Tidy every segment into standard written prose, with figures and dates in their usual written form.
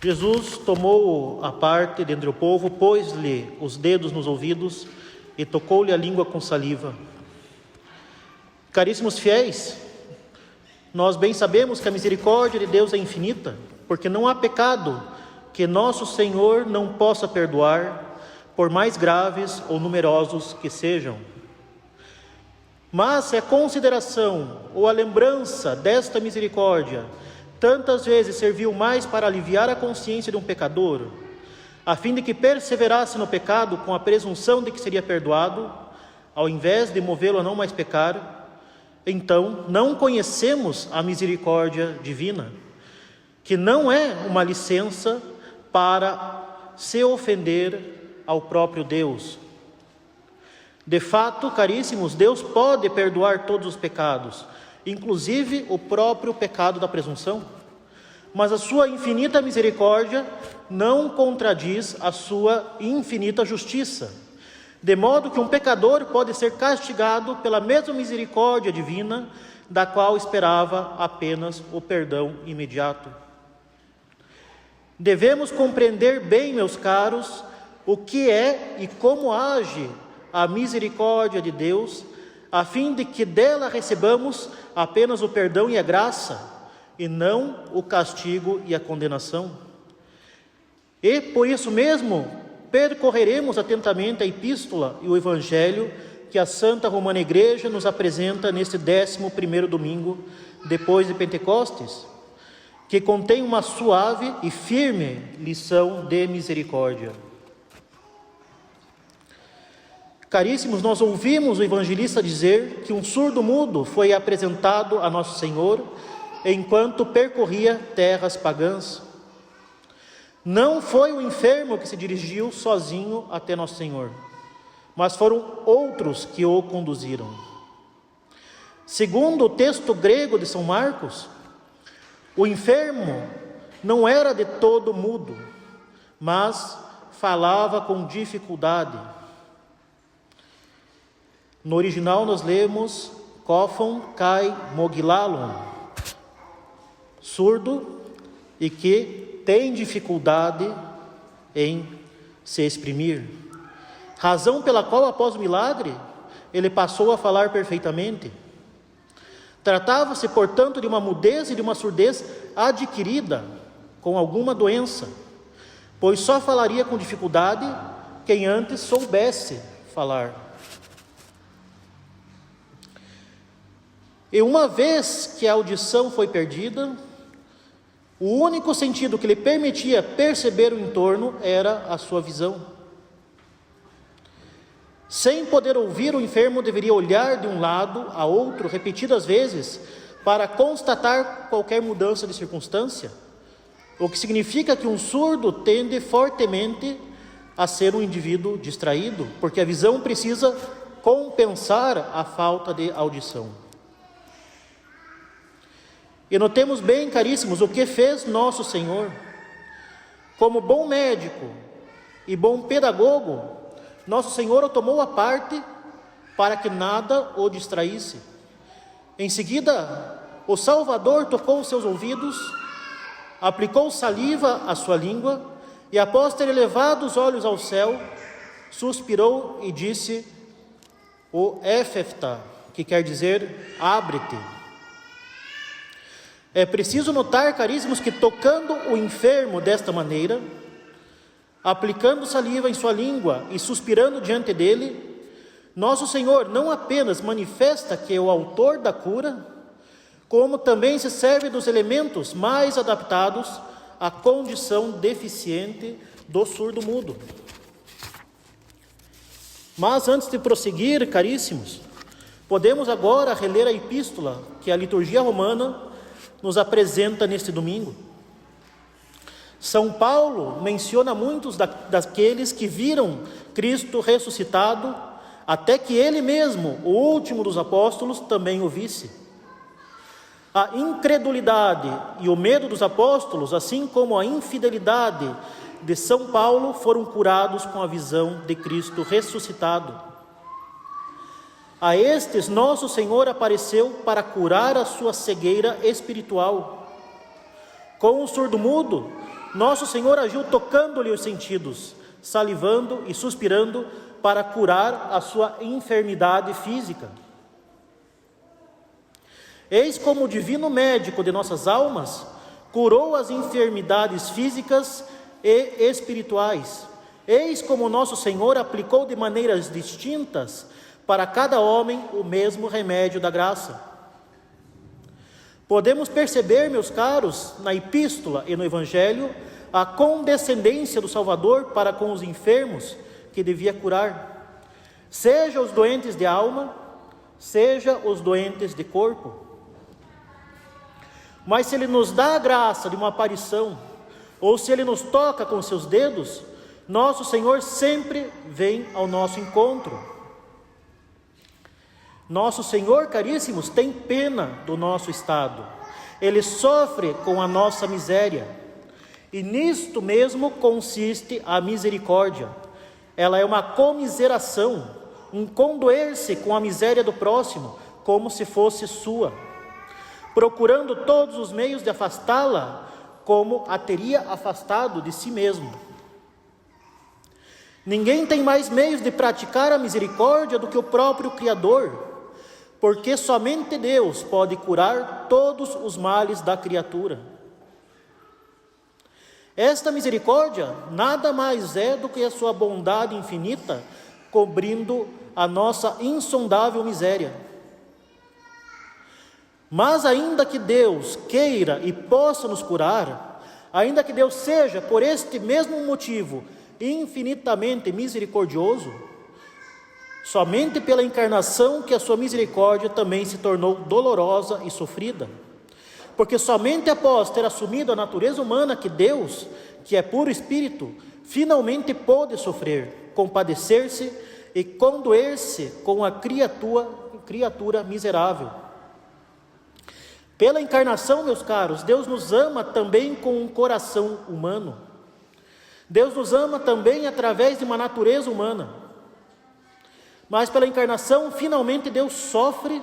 Jesus tomou a parte dentre o povo, pôs-lhe os dedos nos ouvidos e tocou-lhe a língua com saliva. Caríssimos fiéis, nós bem sabemos que a misericórdia de Deus é infinita, porque não há pecado que nosso Senhor não possa perdoar, por mais graves ou numerosos que sejam. Mas se a consideração ou a lembrança desta misericórdia tantas vezes serviu mais para aliviar a consciência de um pecador, a fim de que perseverasse no pecado com a presunção de que seria perdoado, ao invés de movê-lo a não mais pecar, então não conhecemos a misericórdia divina, que não é uma licença para se ofender ao próprio Deus. De fato, caríssimos, Deus pode perdoar todos os pecados, inclusive o próprio pecado da presunção, mas a sua infinita misericórdia não contradiz a sua infinita justiça, de modo que um pecador pode ser castigado pela mesma misericórdia divina, da qual esperava apenas o perdão imediato. Devemos compreender bem, meus caros, o que é e como age a misericórdia de Deus, a fim de que dela recebamos apenas o perdão e a graça, e não o castigo e a condenação. E por isso mesmo, percorreremos atentamente a epístola e o evangelho que a Santa Romana Igreja nos apresenta neste 11º domingo depois de Pentecostes, que contém uma suave e firme lição de misericórdia. Caríssimos, nós ouvimos o evangelista dizer que um surdo-mudo foi apresentado a Nosso Senhor enquanto percorria terras pagãs. Não foi o enfermo que se dirigiu sozinho até Nosso Senhor, mas foram outros que o conduziram. Segundo o texto grego de São Marcos, o enfermo não era de todo mudo, mas falava com dificuldade. No original nós lemos Kophon kai mogilalon, surdo e que tem dificuldade em se exprimir. Razão pela qual, após o milagre, ele passou a falar perfeitamente. Tratava-se, portanto, de uma mudez e de uma surdez adquirida com alguma doença, pois só falaria com dificuldade quem antes soubesse falar. E uma vez que a audição foi perdida, o único sentido que lhe permitia perceber o entorno era a sua visão. Sem poder ouvir, o enfermo deveria olhar de um lado a outro repetidas vezes para constatar qualquer mudança de circunstância, o que significa que um surdo tende fortemente a ser um indivíduo distraído, porque a visão precisa compensar a falta de audição. E notemos bem, caríssimos, o que fez Nosso Senhor. Como bom médico e bom pedagogo, Nosso Senhor o tomou à parte para que nada o distraísse. Em seguida, o Salvador tocou os seus ouvidos, aplicou saliva à sua língua e, após ter elevado os olhos ao céu, suspirou e disse o Éfefta, que quer dizer abre-te. É preciso notar, caríssimos, que tocando o enfermo desta maneira, aplicando saliva em sua língua e suspirando diante dele, Nosso Senhor não apenas manifesta que é o autor da cura, como também se serve dos elementos mais adaptados à condição deficiente do surdo-mudo. Mas antes de prosseguir, caríssimos, podemos agora reler a epístola que a liturgia romana nos apresenta neste domingo. São Paulo menciona muitos daqueles que viram Cristo ressuscitado, até que ele mesmo, o último dos apóstolos, também o visse. A incredulidade e o medo dos apóstolos, assim como a infidelidade de São Paulo, foram curados com a visão de Cristo ressuscitado. A estes, Nosso Senhor apareceu para curar a sua cegueira espiritual. Com o surdo-mudo, nosso Senhor agiu tocando-lhe os sentidos, salivando e suspirando para curar a sua enfermidade física. Eis como o divino médico de nossas almas curou as enfermidades físicas e espirituais. Eis como nosso Senhor aplicou de maneiras distintas para cada homem o mesmo remédio da graça. Podemos perceber, meus caros, na epístola e no evangelho, a condescendência do Salvador para com os enfermos que devia curar, seja os doentes de alma, seja os doentes de corpo. Mas se Ele nos dá a graça de uma aparição, ou se Ele nos toca com seus dedos, nosso Senhor sempre vem ao nosso encontro. Nosso Senhor, caríssimos, tem pena do nosso estado. Ele sofre com a nossa miséria. E nisto mesmo consiste a misericórdia. Ela é uma comiseração, um condoer-se com a miséria do próximo, como se fosse sua, procurando todos os meios de afastá-la, como a teria afastado de si mesmo. Ninguém tem mais meios de praticar a misericórdia do que o próprio Criador, porque somente Deus pode curar todos os males da criatura. Esta misericórdia nada mais é do que a sua bondade infinita, cobrindo a nossa insondável miséria. Mas ainda que Deus queira e possa nos curar, ainda que Deus seja, por este mesmo motivo, infinitamente misericordioso, somente pela encarnação que a sua misericórdia também se tornou dolorosa e sofrida. Porque somente após ter assumido a natureza humana que Deus, que é puro Espírito, finalmente pôde sofrer, compadecer-se e condoer-se com a criatura miserável. Pela encarnação, meus caros, Deus nos ama também com um coração humano. Deus nos ama também através de uma natureza humana. Mas pela encarnação, finalmente Deus sofre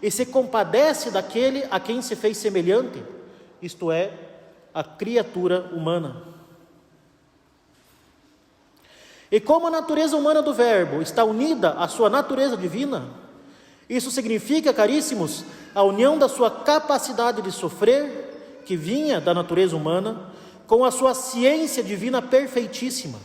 e se compadece daquele a quem se fez semelhante, isto é, a criatura humana. E como a natureza humana do Verbo está unida à sua natureza divina, isso significa, caríssimos, a união da sua capacidade de sofrer, que vinha da natureza humana, com a sua ciência divina perfeitíssima.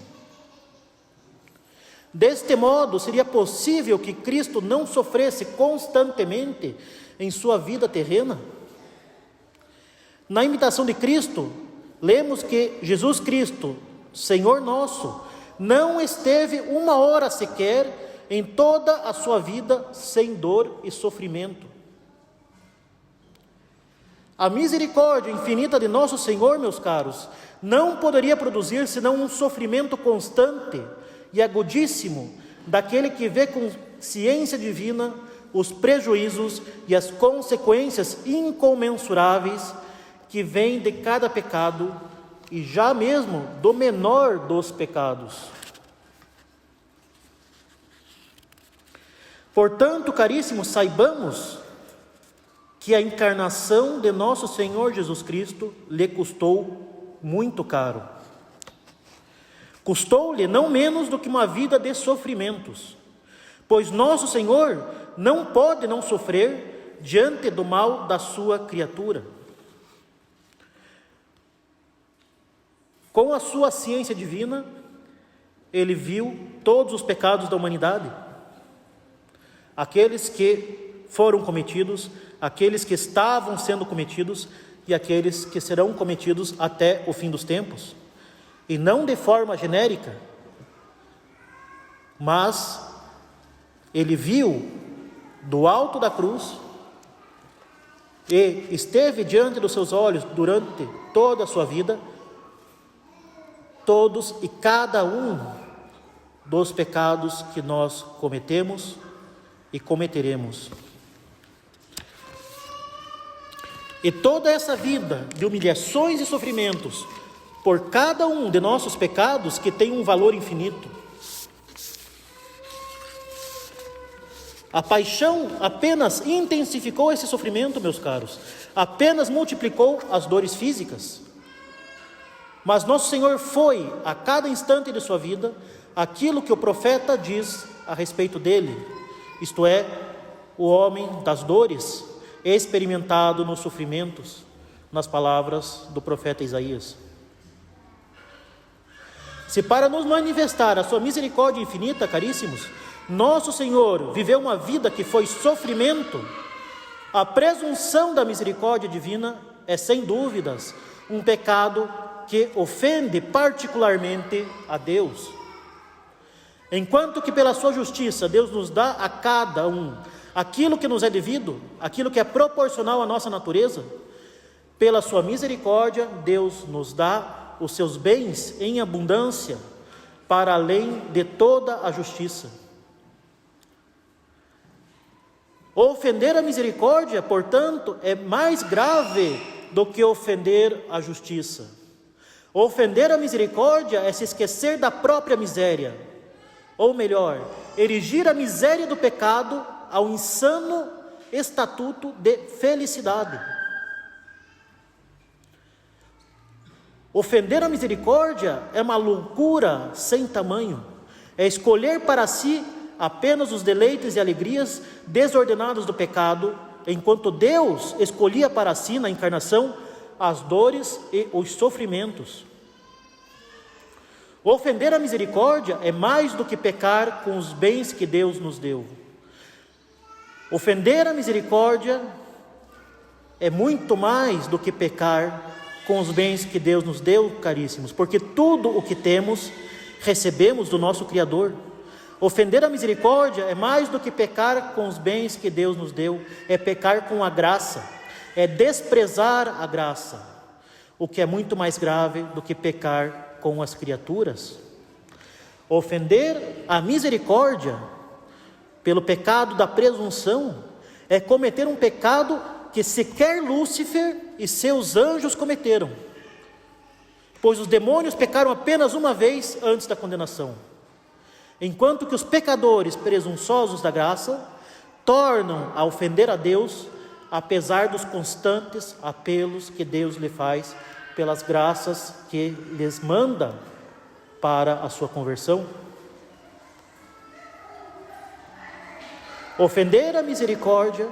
Deste modo, seria possível que Cristo não sofresse constantemente em sua vida terrena? Na imitação de Cristo, lemos que Jesus Cristo, Senhor nosso, não esteve uma hora sequer em toda a sua vida sem dor e sofrimento. A misericórdia infinita de nosso Senhor, meus caros, não poderia produzir senão um sofrimento constante e agudíssimo daquele que vê com ciência divina os prejuízos e as consequências incomensuráveis que vêm de cada pecado e já mesmo do menor dos pecados. Portanto, caríssimos, saibamos que a encarnação de nosso Senhor Jesus Cristo lhe custou muito caro. Custou-lhe não menos do que uma vida de sofrimentos, pois nosso Senhor não pode não sofrer diante do mal da sua criatura. Com a sua ciência divina, ele viu todos os pecados da humanidade, aqueles que foram cometidos, aqueles que estavam sendo cometidos e aqueles que serão cometidos até o fim dos tempos. E não de forma genérica, mas ele viu do alto da cruz e esteve diante dos seus olhos durante toda a sua vida, todos e cada um dos pecados que nós cometemos e cometeremos. E toda essa vida de humilhações e sofrimentos por cada um de nossos pecados, que tem um valor infinito. A paixão apenas intensificou esse sofrimento, meus caros, apenas multiplicou as dores físicas. Mas nosso Senhor foi, a cada instante de sua vida, aquilo que o profeta diz a respeito dele, isto é, o homem das dores, experimentado nos sofrimentos, nas palavras do profeta Isaías. Se para nos manifestar a sua misericórdia infinita, caríssimos, nosso Senhor viveu uma vida que foi sofrimento, a presunção da misericórdia divina é, sem dúvidas, um pecado que ofende particularmente a Deus. Enquanto que pela sua justiça Deus nos dá a cada um aquilo que nos é devido, aquilo que é proporcional à nossa natureza, pela sua misericórdia Deus nos dá os seus bens em abundância, para além de toda a justiça. Ofender a misericórdia, portanto, é mais grave do que ofender a justiça. Ofender a misericórdia é se esquecer da própria miséria, ou melhor, erigir a miséria do pecado ao insano estatuto de felicidade. Ofender a misericórdia é uma loucura sem tamanho, é escolher para si apenas os deleites e alegrias desordenados do pecado, enquanto Deus escolhia para si na encarnação as dores e os sofrimentos. Ofender a misericórdia é mais do que pecar com os bens que Deus nos deu. Ofender a misericórdia é muito mais do que pecar com os bens que Deus nos deu, caríssimos, porque tudo o que temos, recebemos do nosso Criador. Ofender a misericórdia é mais do que pecar com os bens que Deus nos deu, é pecar com a graça, é desprezar a graça, o que é muito mais grave do que pecar com as criaturas. Ofender a misericórdia pelo pecado da presunção é cometer um pecado que sequer Lúcifer e seus anjos cometeram, pois os demônios pecaram apenas uma vez antes da condenação, enquanto que os pecadores presunçosos da graça tornam a ofender a Deus, apesar dos constantes apelos que Deus lhe faz pelas graças que lhes manda para a sua conversão. Ofender a misericórdia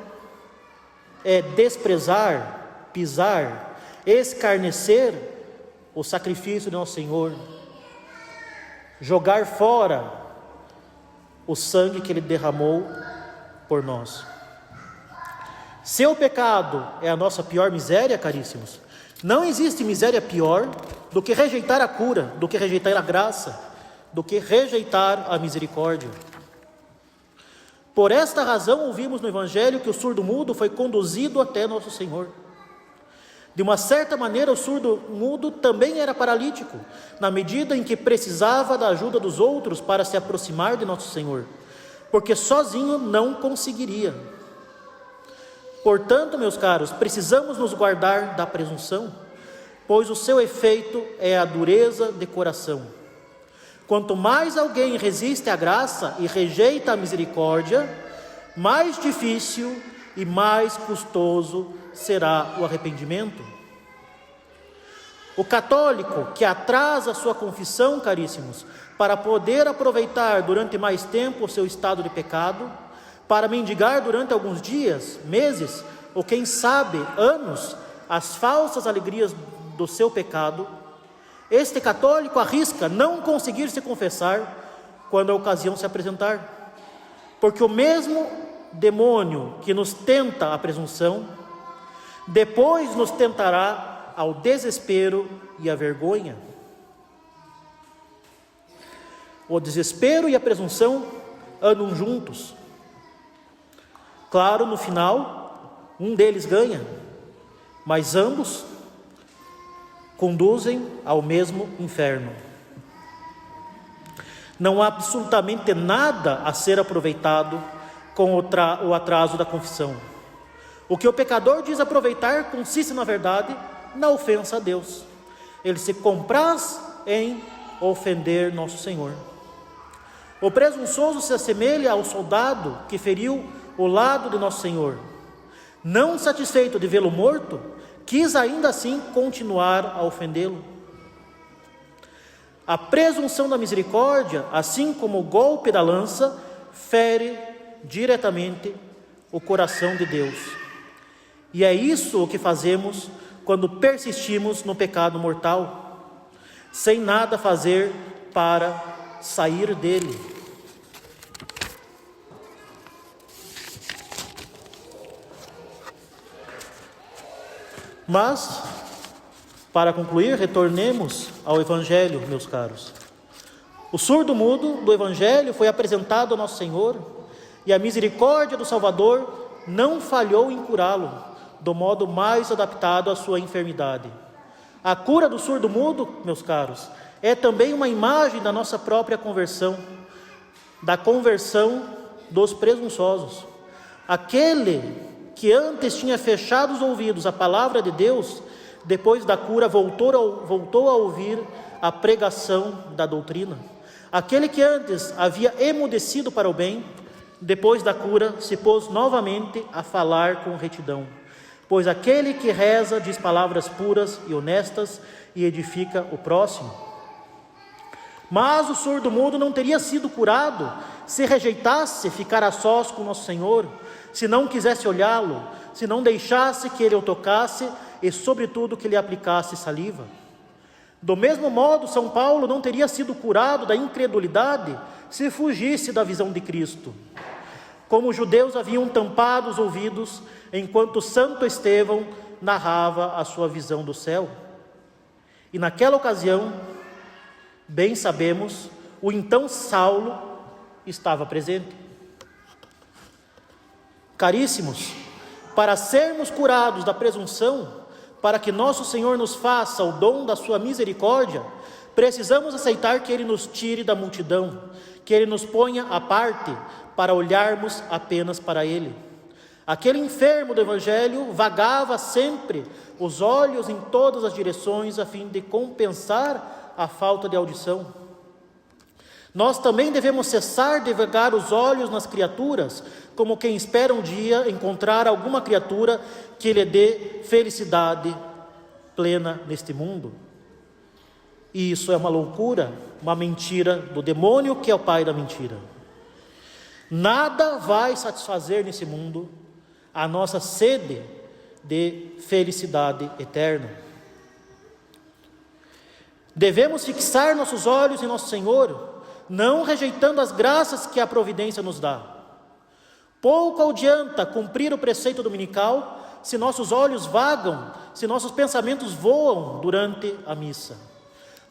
é desprezar, pisar, escarnecer o sacrifício de nosso Senhor, jogar fora o sangue que Ele derramou por nós. Seu pecado é a nossa pior miséria, caríssimos. Não existe miséria pior do que rejeitar a cura, do que rejeitar a graça, do que rejeitar a misericórdia. Por esta razão, ouvimos no Evangelho que o surdo-mudo foi conduzido até nosso Senhor. De uma certa maneira, o surdo-mudo também era paralítico, na medida em que precisava da ajuda dos outros para se aproximar de nosso Senhor, porque sozinho não conseguiria. Portanto, meus caros, precisamos nos guardar da presunção, pois o seu efeito é a dureza de coração. Quanto mais alguém resiste à graça e rejeita a misericórdia, mais difícil e mais custoso será o arrependimento. O católico que atrasa a sua confissão, caríssimos, para poder aproveitar durante mais tempo o seu estado de pecado, para mendigar durante alguns dias, meses, ou quem sabe anos, as falsas alegrias do seu pecado, este católico arrisca não conseguir se confessar quando a ocasião se apresentar, porque o mesmo demônio que nos tenta a presunção, depois nos tentará ao desespero e à vergonha. O desespero e a presunção andam juntos. Claro, no final, um deles ganha, mas ambos conduzem ao mesmo inferno. Não há absolutamente nada a ser aproveitado com o atraso da confissão. O que o pecador diz aproveitar consiste, na verdade, na ofensa a Deus. Ele se compraz em ofender nosso Senhor. O presunçoso se assemelha ao soldado que feriu o lado de nosso Senhor. Não satisfeito de vê-lo morto, quis ainda assim continuar a ofendê-lo. A presunção da misericórdia, assim como o golpe da lança, fere diretamente o coração de Deus. E é isso o que fazemos quando persistimos no pecado mortal, sem nada fazer para sair dele. Mas, para concluir, retornemos ao Evangelho, meus caros. O surdo-mudo do Evangelho foi apresentado ao nosso Senhor, e a misericórdia do Salvador não falhou em curá-lo, do modo mais adaptado à sua enfermidade. A cura do surdo-mudo, meus caros, é também uma imagem da nossa própria conversão, da conversão dos presunçosos. Aquele que antes tinha fechado os ouvidos à palavra de Deus, depois da cura voltou a ouvir a pregação da doutrina. Aquele que antes havia emudecido para o bem, depois da cura se pôs novamente a falar com retidão. Pois aquele que reza diz palavras puras e honestas e edifica o próximo. Mas o surdo-mudo não teria sido curado se rejeitasse ficar a sós com nosso Senhor, se não quisesse olhá-lo, se não deixasse que ele o tocasse e, sobretudo, que lhe aplicasse saliva. Do mesmo modo, São Paulo não teria sido curado da incredulidade se fugisse da visão de Cristo. Como os judeus haviam tampado os ouvidos enquanto Santo Estevão narrava a sua visão do céu. E naquela ocasião, bem sabemos, o então Saulo estava presente. Caríssimos, para sermos curados da presunção, para que nosso Senhor nos faça o dom da sua misericórdia, precisamos aceitar que Ele nos tire da multidão, que Ele nos ponha à parte para olharmos apenas para Ele. Aquele enfermo do Evangelho vagava sempre os olhos em todas as direções a fim de compensar a falta de audição. Nós também devemos cessar de vagar os olhos nas criaturas, como quem espera um dia encontrar alguma criatura que lhe dê felicidade plena neste mundo. E isso é uma loucura, uma mentira do demônio, que é o pai da mentira. Nada vai satisfazer nesse mundo a nossa sede de felicidade eterna. Devemos fixar nossos olhos em nosso Senhor, não rejeitando as graças que a providência nos dá. Pouco adianta cumprir o preceito dominical se nossos olhos vagam, se nossos pensamentos voam durante a missa.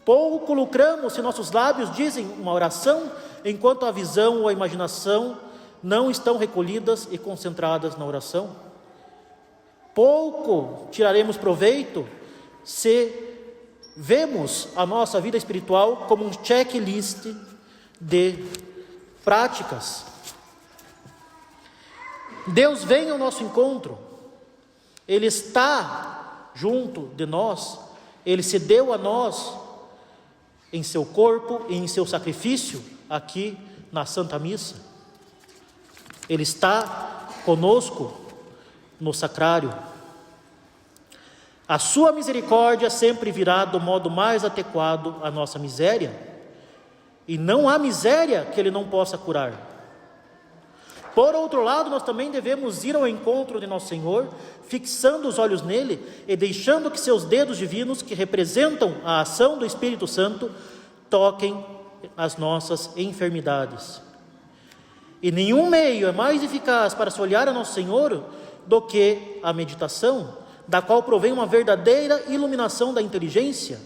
Pouco lucramos se nossos lábios dizem uma oração, enquanto a visão ou a imaginação não estão recolhidas e concentradas na oração. Pouco tiraremos proveito se vemos a nossa vida espiritual como um checklist de práticas. Deus vem ao nosso encontro, Ele está junto de nós, Ele se deu a nós em seu corpo e em seu sacrifício aqui na Santa Missa. Ele está conosco no sacrário. A sua misericórdia sempre virá do modo mais adequado à nossa miséria, e não há miséria que Ele não possa curar. Por outro lado, nós também devemos ir ao encontro de nosso Senhor, fixando os olhos nele e deixando que seus dedos divinos, que representam a ação do Espírito Santo, toquem as nossas enfermidades. E nenhum meio é mais eficaz para se olhar a nosso Senhor do que a meditação, da qual provém uma verdadeira iluminação da inteligência,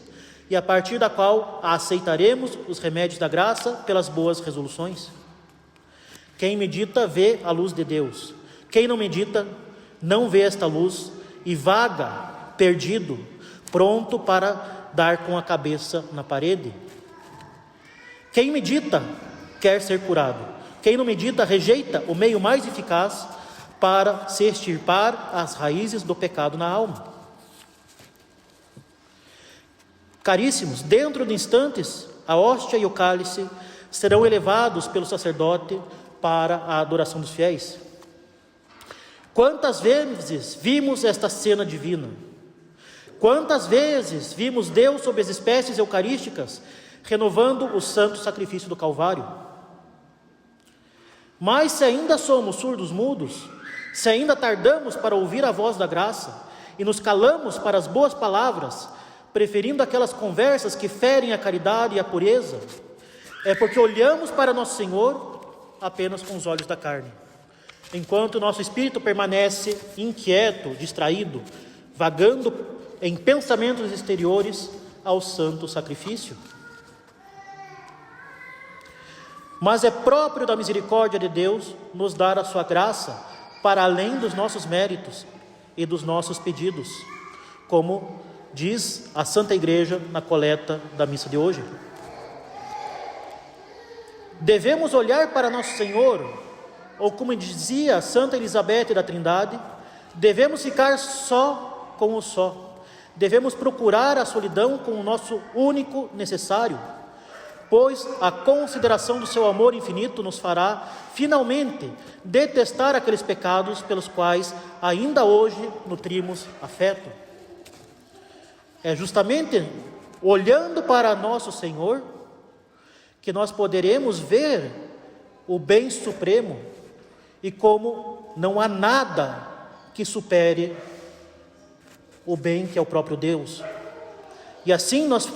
e a partir da qual aceitaremos os remédios da graça pelas boas resoluções. Quem medita vê a luz de Deus. Quem não medita não vê esta luz e vaga, perdido, pronto para dar com a cabeça na parede. Quem medita quer ser curado. Quem não medita rejeita o meio mais eficaz para se extirpar as raízes do pecado na alma. Caríssimos, dentro de instantes, a hóstia e o cálice serão elevados pelo sacerdote para a adoração dos fiéis. Quantas vezes vimos esta cena divina? Quantas vezes vimos Deus sob as espécies eucarísticas renovando o santo sacrifício do Calvário. Mas se ainda somos surdos mudos, se ainda tardamos para ouvir a voz da graça e nos calamos para as boas palavras, preferindo aquelas conversas que ferem a caridade e a pureza, é porque olhamos para nosso Senhor apenas com os olhos da carne, enquanto nosso espírito permanece inquieto, distraído, vagando em pensamentos exteriores ao santo sacrifício. Mas é próprio da misericórdia de Deus nos dar a sua graça para além dos nossos méritos e dos nossos pedidos, como diz a Santa Igreja na coleta da missa de hoje. Devemos olhar para nosso Senhor, ou como dizia Santa Elizabeth da Trindade, devemos ficar só com o só. Devemos procurar a solidão com o nosso único necessário, pois a consideração do seu amor infinito nos fará, finalmente, detestar aqueles pecados pelos quais ainda hoje nutrimos afeto. É justamente olhando para nosso Senhor que nós poderemos ver o bem supremo e como não há nada que supere o bem que é o próprio Deus. E assim nós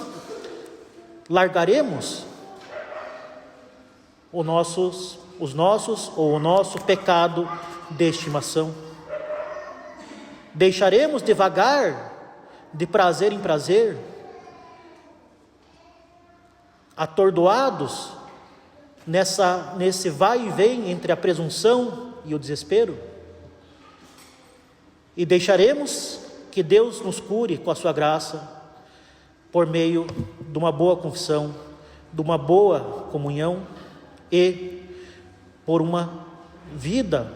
largaremos o nosso pecado de estimação. Deixaremos de vagar de prazer em prazer, atordoados nesse vai e vem entre a presunção e o desespero, e deixaremos que Deus nos cure com a sua graça, por meio de uma boa confissão, de uma boa comunhão e por uma vida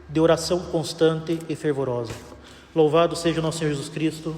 de oração constante e fervorosa. Louvado seja o nosso Senhor Jesus Cristo.